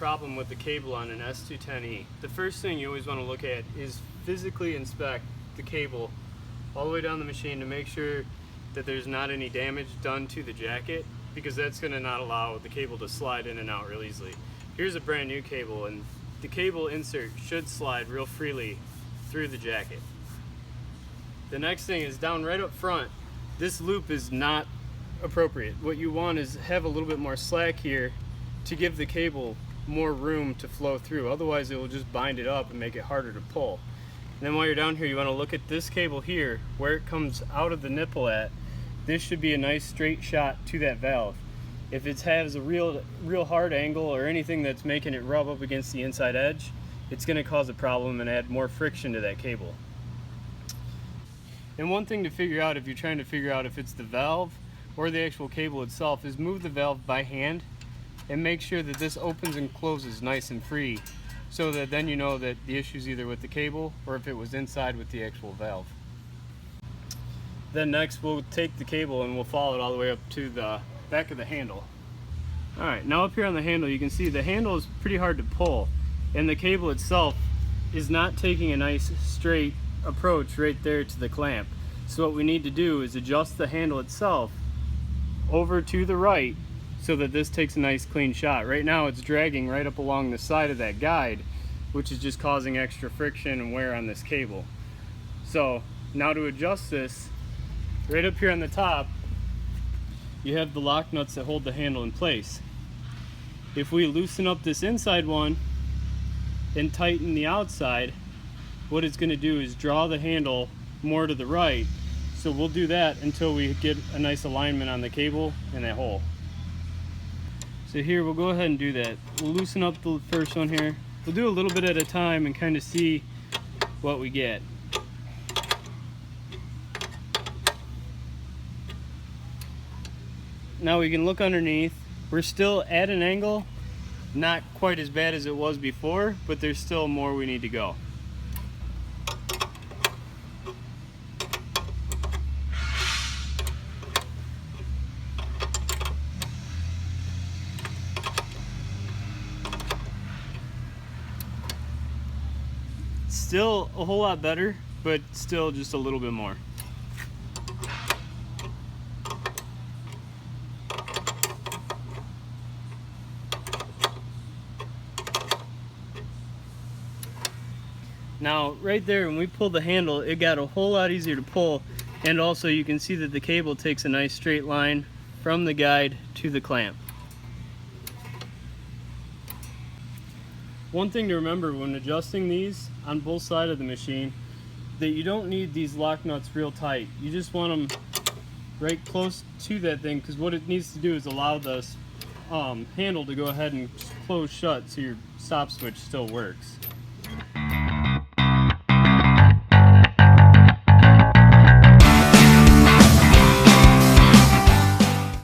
problem with the cable on an S210E. The first thing you always want to look at is physically inspect the cable all the way down the machine to make sure that there's not any damage done to the jacket, because that's going to not allow the cable to slide in and out real easily. Here's a brand new cable, and the cable insert should slide real freely through the jacket. The next thing is down right up front. This loop is not appropriate. What you want is have a little bit more slack here to give the cable more room to flow through. Otherwise it will just bind it up and make it harder to pull. And then while you're down here, you want to look at this cable here, where it comes out of the nipple at. This should be a nice straight shot to that valve. If it has a real hard angle or anything that's making it rub up against the inside edge, it's going to cause a problem and add more friction to that cable. And one thing to figure out if you're trying to figure out if it's the valve or the actual cable itself is move the valve by hand and make sure that this opens and closes nice and free, so that then you know that the issue is either with the cable or if it was inside with the actual valve. Then next we'll take the cable and we'll follow it all the way up to the back of the handle. Alright, now up here on the handle you can see the handle is pretty hard to pull, and the cable itself is not taking a nice straight approach right there to the clamp. So what we need to do is adjust the handle itself over to the right so that this takes a nice clean shot. Right now it's dragging right up along the side of that guide, which is just causing extra friction and wear on this cable. So now to adjust this, right up here on the top you have the lock nuts that hold the handle in place. If we loosen up this inside one and tighten the outside, what it's going to do is draw the handle more to the right. So we'll do that until we get a nice alignment on the cable and that hole. So here we'll go ahead and do that. We'll loosen up the first one here. We'll do a little bit at a time and kind of see what we get. Now we can look underneath. We're still at an angle, not quite as bad as it was before, but there's still more we need to go. Still a whole lot better, but still just a little bit more. Now right there when we pull the handle, it got a whole lot easier to pull, and also you can see that the cable takes a nice straight line from the guide to the clamp. One thing to remember when adjusting these on both sides of the machine, that you don't need these lock nuts real tight. You just want them right close to that thing, because what it needs to do is allow the handle to go ahead and close shut so your stop switch still works.